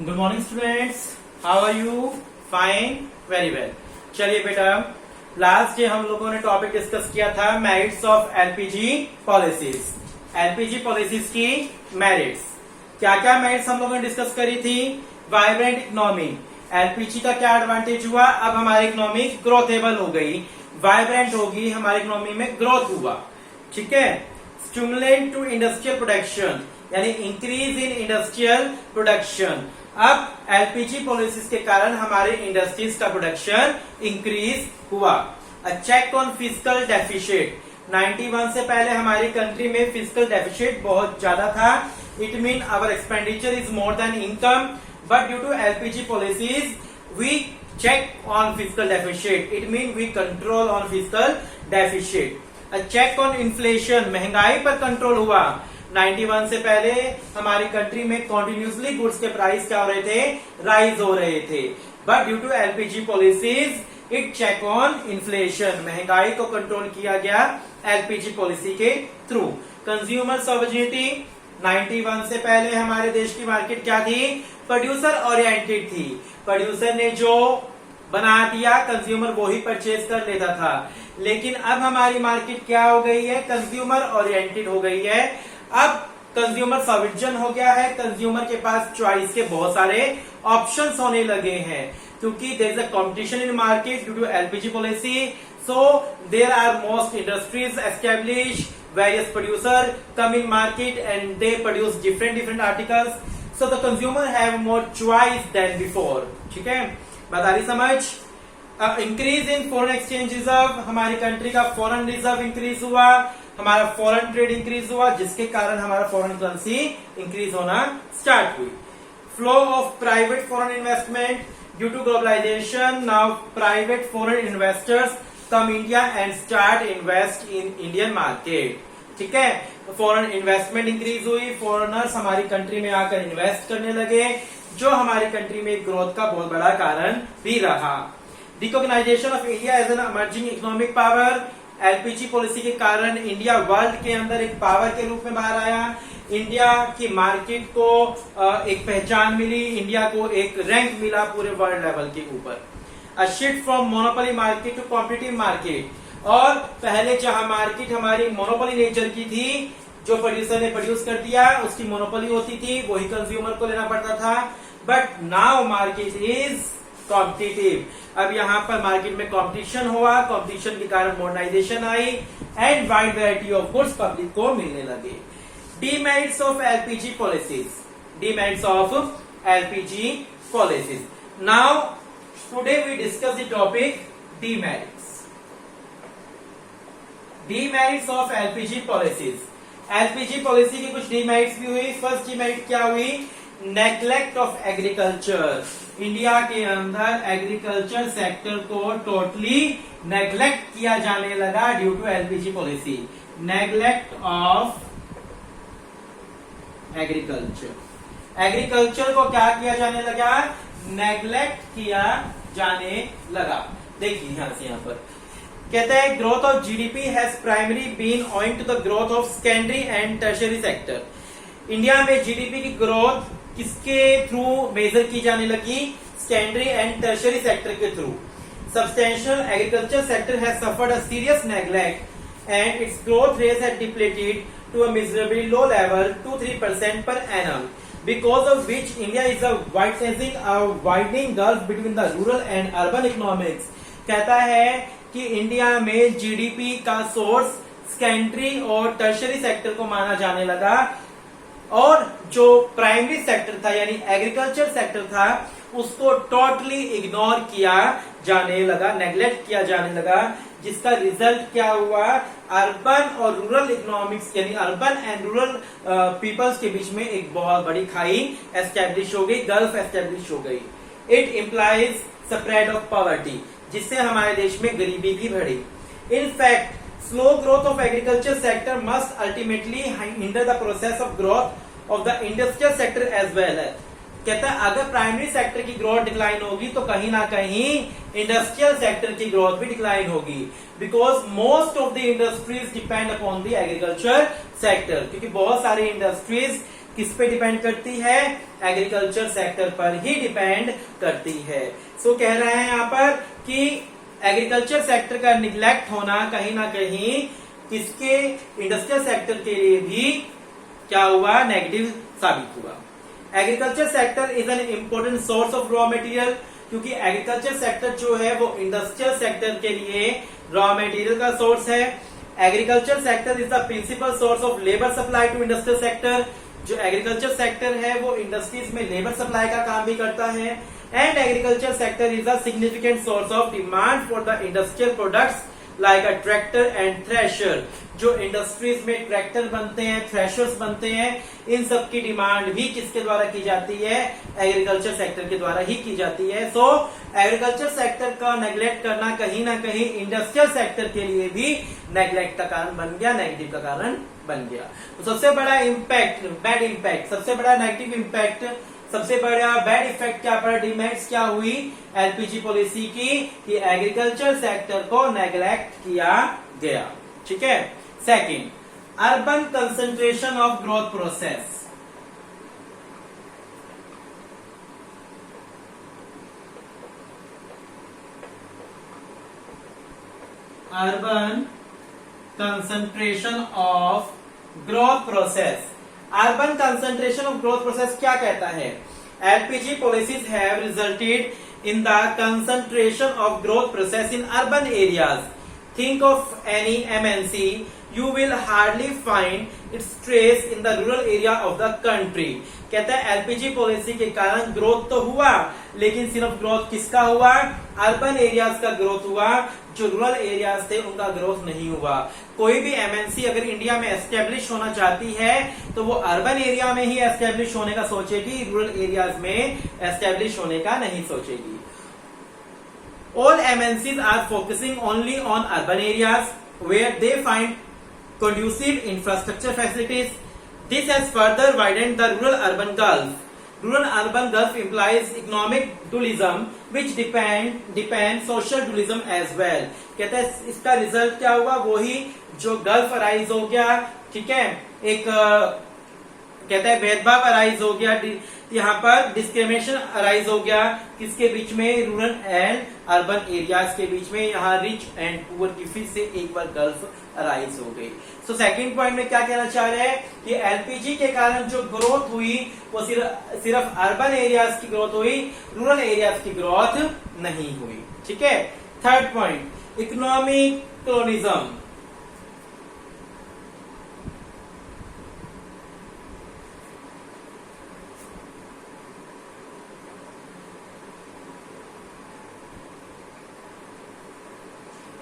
Good morning students, how are you? Fine, very well. चलिए बेटा, last day हम लोगों ने टॉपिक डिस्कस किया था merits of LPG policies. LPG policies की मेरिट्स, क्या क्या मेरिट्स हम लोगों ने डिस्कस करी थी? वाइब्रेंट इकोनॉमी, एलपीजी का क्या एडवांटेज हुआ? अब हमारी इकोनॉमी ग्रोथेबल हो गई, वाइब्रेंट होगी, हमारी इकोनॉमी में ग्रोथ हुआ। ठीक है। स्टिमुलेंट टू इंडस्ट्रियल प्रोडक्शन, यानी इंक्रीज इन इंडस्ट्रियल प्रोडक्शन। अब एलपीजी पॉलिसीज के कारण हमारे इंडस्ट्रीज का प्रोडक्शन इंक्रीज हुआ। अ चेक ऑन फिजिकल डेफिशिट, 91 से पहले हमारी कंट्री में फिजिकल डेफिशिट बहुत ज्यादा था। It mean our expenditure is more than income, but due to LPG policies we check on fiscal deficit. It means we control on fiscal deficit. A check on inflation, महंगाई पर control हुआ। 91 से पहले हमारी country में continuously goods के price क्या हो रहे थे? राइज हो रहे थे। But due to LPG policies it check on inflation, महंगाई को कंट्रोल किया गया एलपीजी पॉलिसी के थ्रू। कंज्यूमर सॉवरेनिटी, 91 से पहले हमारे देश की मार्केट क्या थी? प्रोड्यूसर ओरिएंटेड थी। प्रोड्यूसर ने जो बना दिया कंज्यूमर वो ही परचेज कर लेता था। लेकिन अब हमारी मार्केट क्या हो गई है? कंज्यूमर ओरिएंटेड हो गई है। अब कंज्यूमर सॉवरेन हो गया है, कंज्यूमर के पास चॉइस के बहुत सारे ऑप्शंस होने लगे हैं, क्योंकि there is a competition in market due to LPG policy. So there are most industries establish, various producer come in market and they produce different articles, so the consumer have more choice than before. ठीक है, बात आ रही समझ? Increase in foreign exchange reserve, हमारी country का foreign reserve increase हुआ, हमारा फॉरेन ट्रेड इंक्रीज हुआ, जिसके कारण हमारा फॉरेन करेंसी इंक्रीज होना स्टार्ट हुई। Flow of private foreign investment due to globalisation, now private foreign investors come India and start invest in Indian market. ठीक है, फॉरेन इन्वेस्टमेंट इंक्रीज हुई, फॉरेनर्स हमारी कंट्री में आकर इन्वेस्ट करने लगे, जो हमारी कंट्री में ग्रोथ का बहुत बड़ा कारण भी रहा। Recognition of India as an emerging economic power, LPG policy के कारण इंडिया वर्ल्ड के अंदर एक पावर के रूप में बाहर आया। इंडिया की मार्केट को एक पहचान मिली, इंडिया को एक रैंक मिला पूरे वर्ल्ड लेवल के ऊपर। A shift from monopoly market to competitive market, और पहले जहां मार्केट हमारी मोनोपोली नेचर की थी, जो प्रोड्यूसर ने प्रोड्यूस कर दिया उसकी मोनोपोली होती थी, वही कंज्यूमर को लेना पड़ता था। But now market is competitive, अब यहाँ पर मार्केट में कॉम्पिटिशन हुआ, कॉम्पिटिशन के कारण मॉडर्नाइजेशन आई and wide variety of goods public को मिलने लगे। Demerits of LPG policies, demerits of LPG policies. Now today we discuss the topic demerits. Demerits of LPG policies. LPG policy की कुछ डीमेरिट्स भी हुई। फर्स्ट डीमेरिट क्या हुई? नेग्लेक्ट ऑफ एग्रीकल्चर, इंडिया के अंदर एग्रीकल्चर सेक्टर को टोटली नेग्लेक्ट किया जाने लगा due to LPG policy. Neglect of agriculture, agriculture को क्या किया जाने लगा? नेग्लेक्ट किया जाने लगा। देखिए यहां से यहां पर कहते हैं growth of GDP has primary been owing to the growth of secondary and tertiary sector. India में जीडीपी की ग्रोथ किसके थ्रू मेजर की जाने लगी? सेकेंडरी एंड टर्शियरी सेक्टर के through. Substantial agriculture sector has suffered a serious neglect and its growth rate has depleted to a miserably low level 2-3% per annum, because of which India is facing a widening gulf between the rural and urban economics। कहता है कि India में GDP का source secondary और tertiary sector को माना जाने लगा, और जो प्राइमरी सेक्टर था यानी एग्रीकल्चर सेक्टर था उसको टोटली इग्नोर किया जाने लगा, नेग्लेक्ट किया जाने लगा, जिसका रिजल्ट क्या हुआ? अर्बन और रूरल इकोनॉमिक्स यानी अर्बन एंड रूरल पीपल्स के बीच में एक बहुत बड़ी खाई एस्टेब्लिश हो गई, गल्फ एस्टेब्लिश हो गई। It implies spread of poverty, जिससे हमारे देश में गरीबी भी बढ़ी। In fact slow growth of agriculture sector must ultimately hinder the process of growth of the industrial sector as well. कहता है अगर प्राइमरी सेक्टर की ग्रोथ डिक्लाइन होगी तो कहीं ना कहीं इंडस्ट्रियल सेक्टर की ग्रोथ भी डिक्लाइन होगी, because most of the industries depend upon the agriculture sector, क्योंकि बहुत सारी इंडस्ट्रीज किस पे डिपेंड करती है? एग्रीकल्चर सेक्टर पर ही डिपेंड करती है। सो कह रहे हैं यहाँ पर कि एग्रीकल्चर सेक्टर का निग्लेक्ट होना कहीं ना कहीं किसके, इंडस्ट्रियल सेक्टर के लिए भी क्या हुआ? नेगेटिव साबित हुआ। Agriculture sector is an important source of raw material, क्योंकि एग्रीकल्चर सेक्टर जो है वो इंडस्ट्रियल सेक्टर के लिए रॉ मटेरियल का सोर्स है। Agriculture sector is the principal source of labour supply to industrial sector. जो एग्रीकल्चर सेक्टर है वो इंडस्ट्रीज में लेबर सप्लाई का काम भी करता है। And agriculture sector is a significant source of demand for the industrial products like a tractor and thresher. जो इंडस्ट्रीज में ट्रैक्टर बनते हैं, थ्रेशर्स बनते हैं, इन सब की डिमांड भी किसके द्वारा की जाती है? एग्रीकल्चर सेक्टर के द्वारा ही की जाती है। सो एग्रीकल्चर सेक्टर का नेग्लेक्ट करना कहीं ना कहीं इंडस्ट्रियल सेक्टर के लिए भी नेग्लेक्ट का कारण बन गया, नेगेटिव का कारण बन गया। तो सबसे बड़ा इम्पैक्ट, बैड इम्पैक्ट, सबसे बड़ा नेगेटिव इम्पैक्ट, सबसे बड़ा बैड इफेक्ट क्या पड़ा, डिमेरिट्स क्या हुई एलपीजी पॉलिसी की? कि एग्रीकल्चर सेक्टर को नेग्लेक्ट किया गया। ठीक है। Second, urban concentration of growth process. Urban concentration of growth process. Urban concentration of growth process क्या कहता है? LPG policies have resulted in the concentration of growth process in urban areas. Think of any MNC, you will hardly find its trace in the rural area of the country। कहता है LPG policy के कारण growth तो हुआ, लेकिन सिर्फ growth किसका हुआ? अर्बन एरियाज का ग्रोथ हुआ। जो रूरल एरियाज थे उनका ग्रोथ नहीं हुआ। कोई भी एमएनसी अगर इंडिया में एस्टेब्लिश होना चाहती है तो वो अर्बन एरिया में ही एस्टेब्लिश होने का सोचेगी, रूरल एरियाज में एस्टेब्लिश होने का नहीं सोचेगी। All MNCs are focusing only on urban areas where they find conducive infrastructure facilities. This has further widened the rural-urban gulf. Rural-urban gulf implies economic dualism, which depend social dualism as well. कहते हैं इसका result क्या हुआ? वही जो gulf arise हो गया, ठीक है, एक कहता है भेदभाव अराइज हो गया, यहाँ पर डिस्क्रिमिनेशन अराइज हो गया, किसके बीच में? रूरल एंड अर्बन एरियाज के बीच में। यहाँ रिच एंड पुअर की फिर से एक बार गल्फ अराइज हो गई। सो सेकंड पॉइंट में क्या कहना चाह रहे हैं कि एलपीजी के कारण जो ग्रोथ हुई वो सिर्फ अर्बन एरियाज की ग्रोथ हुई, रूरल एरियाज की ग्रोथ नहीं हुई। ठीक है। Third point, economic colonism.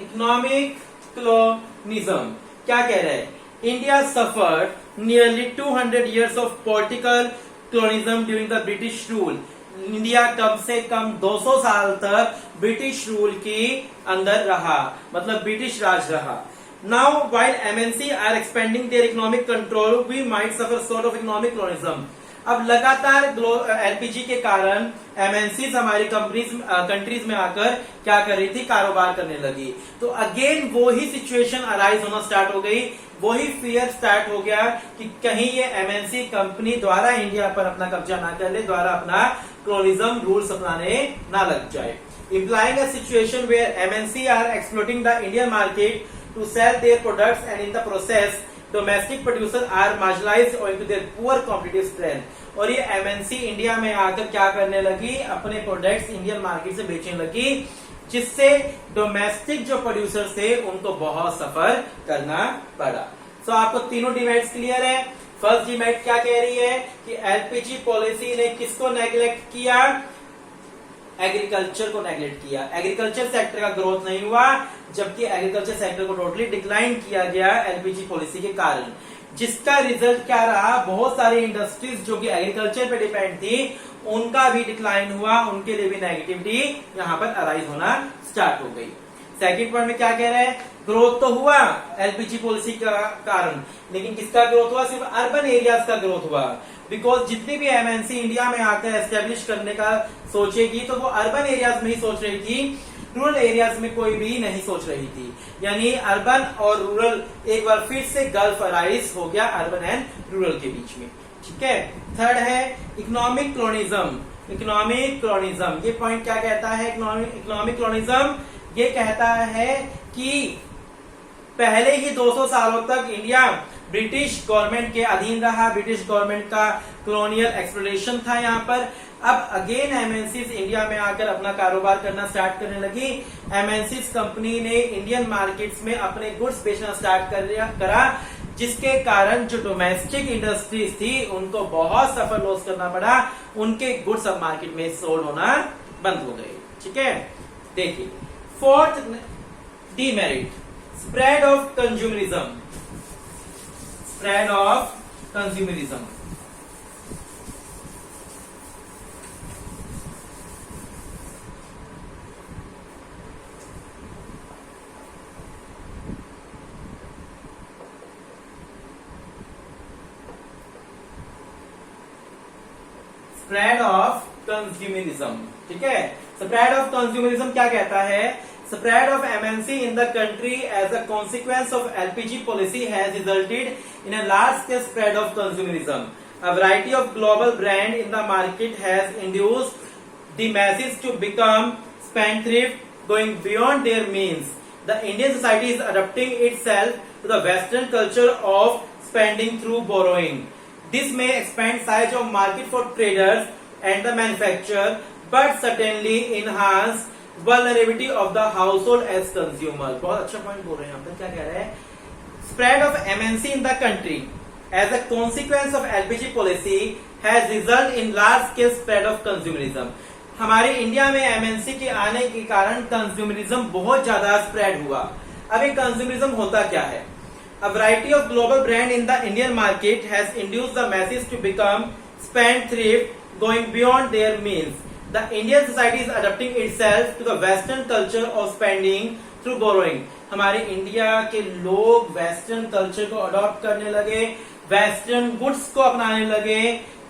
Economic colonism क्या कह रहे हैं? India suffered nearly 200 years of political colonism during the British rule. India कम से कम 200 साल तक ब्रिटिश रूल की अंदर रहा, मतलब ब्रिटिश राज रहा। Now while MNC are expanding their economic control, we might suffer sort of economic colonism. अब लगातार एलपीजी के कारण एमएनसीज हमारी कंट्रीज में आकर क्या कर रही थी? कारोबार करने लगी। तो अगेन वो ही सिचुएशन अराइज होना स्टार्ट हो गई, वही फियर स्टार्ट हो गया कि कहीं ये एमएनसी कंपनी द्वारा इंडिया पर अपना कब्जा ना कर ले, द्वारा अपना क्लोनिज्म रूल्स अपनाने ना लग जाए। implying a situation where MNC are exploiting the Indian market to sell their products, and in the process domestic producers are marginalized owing to their poor competitive strength। और ये एमएनसी इंडिया में आकर क्या करने लगी? अपने प्रोडक्ट्स इंडियन मार्केट से बेचने लगी, जिससे डोमेस्टिक जो प्रोड्यूसर्स थे उनको बहुत सफर करना पड़ा। सो आपको तीनों डिमेरिट्स क्लियर है। फर्स्ट डिमेरिट क्या कह रही है कि एलपीजी पॉलिसी ने किसको नेग्लेक्ट किया? एग्रीकल्चर को नेग्लेक्ट किया। एग्रीकल्चर सेक्टर का ग्रोथ नहीं हुआ, जबकि एग्रीकल्चर सेक्टर को टोटली डिक्लाइन किया गया एलपीजी पॉलिसी के कारण, जिसका रिजल्ट क्या रहा? बहुत सारी इंडस्ट्रीज जो कि एग्रीकल्चर पे डिपेंड थी उनका भी डिक्लाइन हुआ, उनके लिए भी नेगेटिविटी यहाँ पर अराइज होना स्टार्ट हो गई। सेकंड पॉइंट में क्या कह रहे हैं? ग्रोथ तो हुआ एलपीजी पॉलिसी का कारण, लेकिन किसका ग्रोथ हुआ? सिर्फ अर्बन एरियाज का ग्रोथ हुआ। बिकॉज जितनी भी एमएनसी इंडिया में आकर एस्टेब्लिश करने का सोचेगी तो वो अर्बन एरियाज में ही सोच रही थी, रूरल एरियाज में कोई भी नहीं सोच रही थी। यानी अर्बन और रूरल एक बार फिर से गल्फ अराइज हो गया अर्बन एंड रूरल के बीच में। ठीक है। थर्ड है इकोनॉमिक क्लोनिज्म। इकोनॉमिक क्लोनिज्म ये पॉइंट क्या कहता है? इकोनॉमिक क्लोनिज्म ये कहता है कि पहले ही 200 सालों तक इंडिया ब्रिटिश गवर्नमेंट के अधीन रहा, ब्रिटिश गवर्नमेंट का कॉलोनियल एक्सप्लोरेशन था यहाँ पर। अब अगेन एमएनसीज इंडिया में आकर अपना कारोबार करना स्टार्ट करने लगी। एमएनसीज कंपनी ने इंडियन मार्केट्स में अपने गुड्स बेचना स्टार्ट करा, जिसके कारण जो डोमेस्टिक इंडस्ट्रीज थी उनको बहुत सफर लॉस करना पड़ा, उनके गुड्स अब मार्केट में सोल्ड होना बंद हो गए। ठीक है, देखिए fourth demerit, spread of consumerism. Spread of consumerism, spread of consumerism. ठीक है, स्प्रेड ऑफ कंज्यूमरिज्म क्या कहता है? Spread of MNC in the country as a consequence of LPG policy has resulted in a large-scale spread of consumerism. A variety of global brands in the market has induced the masses to become spendthrift, going beyond their means. The Indian society is adapting itself to the Western culture of spending through borrowing. This may expand size of market for traders and the manufacturer, but certainly enhance vulnerability of the household as consumer. बहुत अच्छा point बोल रहे हैं यहाँ पर। क्या कह रहे हैं? Spread of MNC in the country as a consequence of LPG policy has resulted in large scale spread of consumerism. हमारे इंडिया में एमएनसी के आने के कारण कंज्यूमरिज्म बहुत ज्यादा स्प्रेड हुआ। अब ये कंज्यूमरिज्म होता क्या है? A variety of global brand in the Indian market has induced the masses to become spendthrift, going beyond their means. The Indian society is adapting itself to the Western culture of spending through borrowing. हमारे India के लोग western culture को adopt करने लगे, western goods को अपनाने लगे,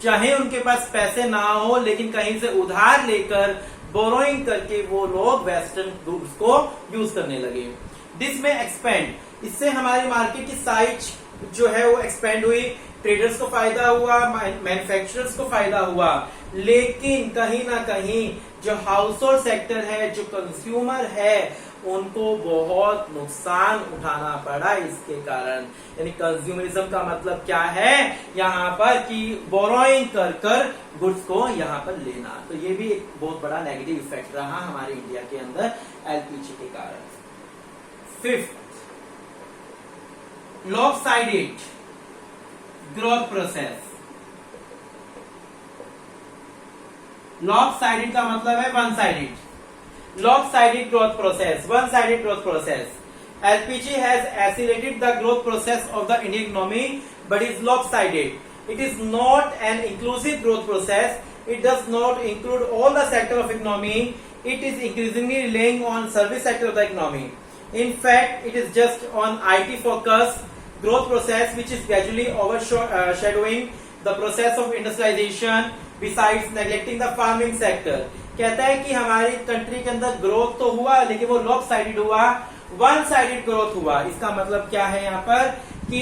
चाहे उनके पास पैसे ना हो लेकिन कहीं से उधार लेकर बोरोइंग करके वो लोग वेस्टर्न गुड्स को यूज करने लगे। दिस में एक्सपेंड, इससे हमारी मार्केट की साइज जो है वो एक्सपेंड हुई, ट्रेडर्स को फायदा हुआ, मैन्युफैक्चरर्स को फायदा हुआ, लेकिन कहीं ना कहीं जो हाउस होल्ड सेक्टर है, जो कंज्यूमर है, उनको बहुत नुकसान उठाना पड़ा इसके कारण। यानी कंज्यूमरिज्म का मतलब क्या है यहाँ पर कि बोरोइंग कर कर गुड्स को यहाँ पर लेना। तो ये भी एक बहुत बड़ा नेगेटिव इफेक्ट रहा हमारे इंडिया के अंदर एलपीजी के कारण। Fifth, lopsided growth process. lopsided का मतलब है one sided. lopsided growth process, one sided growth process. LPG has accelerated the growth process of the Indian economy but is lopsided. It is not an inclusive growth process. It does not include all the sector of economy. It is increasingly relying on service sector of the economy. In fact, it is just on IT focused growth process which is gradually overshadowing the process of industrialization, besides neglecting the farming sector. कहता है कि हमारी country के अंदर growth तो हुआ लेकिन वो लॉप साइडेड हुआ, वन साइडेड ग्रोथ हुआ। इसका मतलब क्या है यहाँ पर कि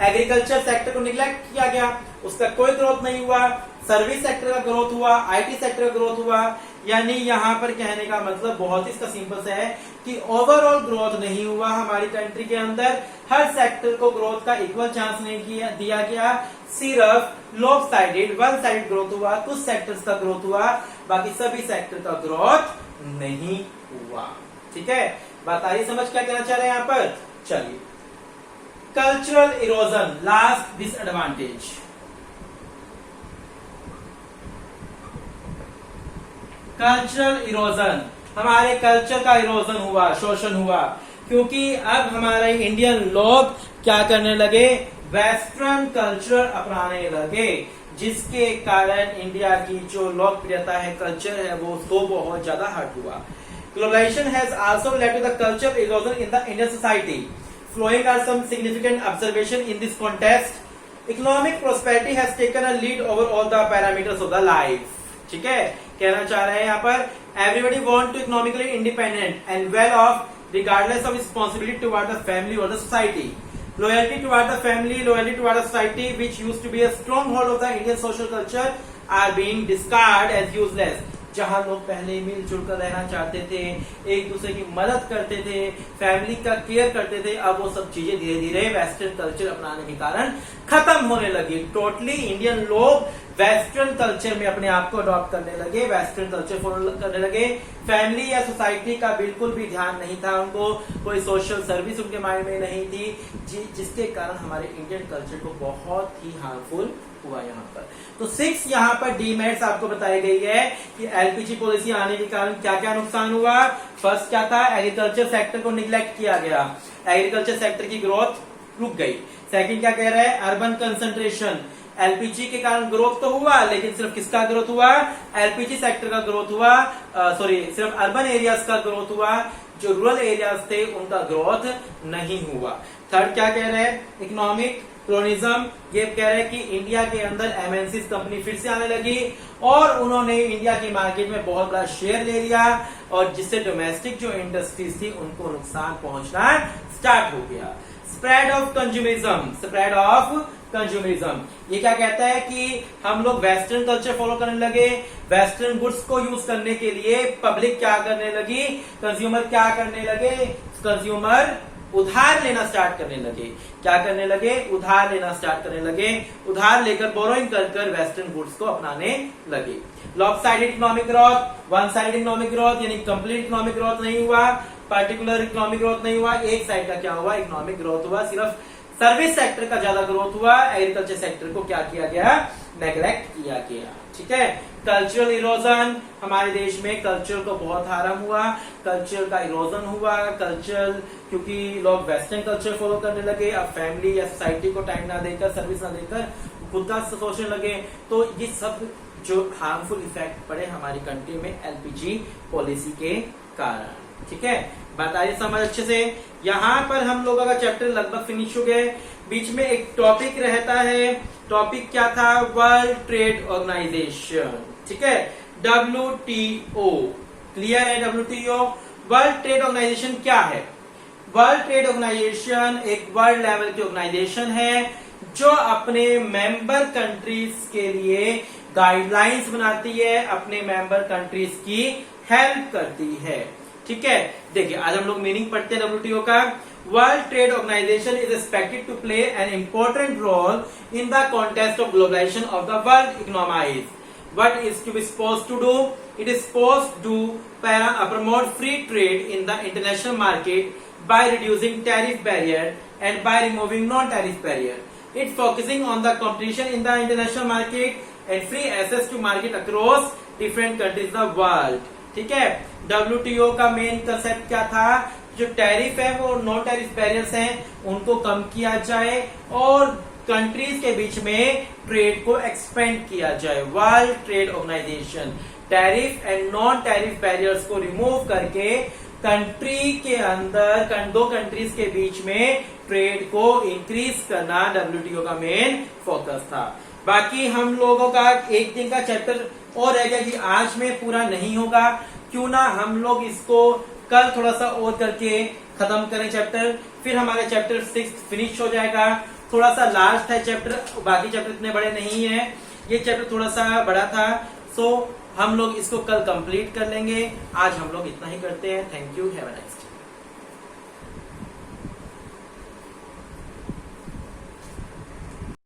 एग्रीकल्चर सेक्टर को निग्लेक्ट किया गया, उसका कोई ग्रोथ नहीं हुआ, सर्विस सेक्टर का ग्रोथ हुआ, आईटी सेक्टर का ग्रोथ हुआ। यानी यहाँ पर कहने का मतलब बहुत ही इसका सिंपल से है कि ओवरऑल ग्रोथ नहीं हुआ हमारी कंट्री के अंदर, हर सेक्टर को ग्रोथ का इक्वल चांस नहीं दिया गया, सिर्फ lop sided one sided growth हुआ, कुछ सेक्टर्स का ग्रोथ हुआ, बाकी सभी सेक्टर का ग्रोथ नहीं हुआ। ठीक है, बात आ रही समझ? क्या कहना चाह रहे हैं यहाँ पर? चलिए, cultural erosion, last disadvantage. Cultural erosion, हमारे कल्चर का इरोजन हुआ, शोषण हुआ, क्योंकि अब हमारे इंडियन लोग क्या करने लगे? वेस्टर्न कल्चर अपनाने लगे, जिसके कारण इंडिया की जो लोकप्रियता है, कल्चर है, वो उसको बहुत ज्यादा हर्ट हुआ। Globalization has also led to the cultural erosion in the Indian society. Following are some significant observations in this context. Economic prosperity has taken a lead over all the parameters of the life. ठीक है, कहना चाह रहे हैं यहाँ पर everybody want to economically independent and well off regardless of responsibility toward the family or the society. loyalty toward the family, loyalty toward the society, which used to be a stronghold of the Indian social culture, are being discarded as useless. जहां लोग पहले मिलजुल कर रहना चाहते थे, एक दूसरे की मदद करते थे, फैमिली का केयर करते थे, अब वो सब चीजें धीरे धीरे वेस्टर्न कल्चर अपनाने के कारण खत्म होने लगी. टोटली इंडियन लोग वेस्टर्न कल्चर में अपने आप को अडॉप्ट करने लगे, वेस्टर्न कल्चर फॉलो करने लगे. फैमिली या सोसाइटी का बिल्कुल भी ध्यान नहीं था उनको, कोई सोशल सर्विस उनके माइंड में नहीं थी, जिसके कारण हमारे इंडियन कल्चर को बहुत ही हार्मफुल हुआ यहाँ पर. तो 6 यहाँ पर डीमेरिट्स आपको बताई गई है कि एलपीजी पॉलिसी आने के कारण क्या क्या नुकसान हुआ. फर्स्ट क्या था, एग्रीकल्चर सेक्टर को निग्लेक्ट किया गया, एग्रीकल्चर सेक्टर की ग्रोथ रुक गई. सेकंड क्या कह रहा है, अर्बन कंसंट्रेशन. एलपीजी के कारण ग्रोथ तो हुआ, लेकिन सिर्फ किसका ग्रोथ हुआ, एलपीजी सेक्टर का ग्रोथ हुआ, सिर्फ अर्बन एरियाज का ग्रोथ हुआ, जो रूरल एरियाज थे उनका ग्रोथ नहीं हुआ. थर्ड क्या कह रहे हैं, इकोनॉमिक क्लोनिज्म. ये कह रहे हैं कि इंडिया के अंदर एमएनसी कंपनी फिर से आने लगी और उन्होंने इंडिया की मार्केट में बहुत बड़ा शेयर ले लिया, और जिससे डोमेस्टिक जो इंडस्ट्रीज थी उनको नुकसान पहुंचना स्टार्ट हो गया. Spread of consumerism, spread of consumerism. ये क्या कहता है कि हम लोग वेस्टर्न कल्चर फॉलो करने लगे, वेस्टर्न गुड्स को यूज करने के लिए पब्लिक क्या करने लगी, कंज्यूमर क्या करने लगे, कंज्यूमर उधार लेना स्टार्ट करने लगे. क्या करने लगे, उधार लेना स्टार्ट करने लगे, उधार लेकर बोरोइंग कर वेस्टर्न गुड्स को अपनाने लगे. Lopsided economic growth, one side economic growth, यानी कंप्लीट इकोनॉमिक ग्रोथ नहीं हुआ, पर्टिकुलर इकोनॉमिक ग्रोथ नहीं हुआ, एक साइड का क्या हुआ, इकोनॉमिक ग्रोथ हुआ. सिर्फ सर्विस सेक्टर का ज्यादा ग्रोथ हुआ, एग्रीकल्चर सेक्टर को क्या किया गया, नेग्लेक्ट किया गया. ठीक है. कल्चरल इरोजन, हमारे देश में कल्चर को बहुत हार्म हुआ, कल्चर का इरोजन हुआ. कल्चर क्योंकि लोग वेस्टर्न कल्चर फॉलो करने लगे, अब फैमिली या सोसाइटी को टाइम ना देकर, सर्विस ना देकर खुद का सोचने लगे, तो ये सब जो हार्मफुल इफेक्ट पड़े हमारी कंट्री में एलपीजी पॉलिसी के कारण. ठीक है, बताइए समझ अच्छे से. यहाँ पर हम लोगों का चैप्टर लगभग फिनिश हो गए. बीच में एक टॉपिक रहता है, टॉपिक क्या था, वर्ल्ड ट्रेड ऑर्गेनाइजेशन. ठीक है, WTO. क्लियर है WTO. वर्ल्ड ट्रेड ऑर्गेनाइजेशन क्या है, वर्ल्ड ट्रेड ऑर्गेनाइजेशन एक वर्ल्ड लेवल की ऑर्गेनाइजेशन है जो अपने मेंबर कंट्रीज के लिए गाइडलाइंस बनाती है, अपने मेंबर कंट्रीज की हेल्प करती है. ठीक है, देखिए आज हम लोग मीनिंग पढ़ते हैं WTO का. World trade organisation is expected to play an important role in the context of globalisation of the world economies. What is to be supposed to do? It is supposed to promote free trade in the international market by reducing tariff barrier and by removing non-tariff barrier. It focusing on the competition in the international market and free access to market across different countries of the world. ठीक है, WTO का main concept क्या था, जो tariff है वो non tariff barriers हैं उनको कम किया जाए और कंट्रीज के बीच में ट्रेड को एक्सपेंड किया जाए. World trade organisation tariff and non tariff barriers को रिमूव करके कंट्री के अंदर दो कंट्रीज के बीच में ट्रेड को इंक्रीज करना WTO का मेन फोकस था. बाकी हम लोगों का एक दिन का चैप्टर और रह गया कि आज में पूरा नहीं होगा, क्यों ना हम लोग इसको कल थोड़ा सा और करके खत्म करें चैप्टर, फिर हमारे चैप्टर 6 फिनिश हो जाएगा. थोड़ा सा लास्ट है चैप्टर, बाकी चैप्टर इतने बड़े नहीं है, ये चैप्टर थोड़ा सा बड़ा था, सो हम लोग इसको कल कंप्लीट कर लेंगे. आज हम लोग इतना ही करते हैं. Thank you, have a nice day.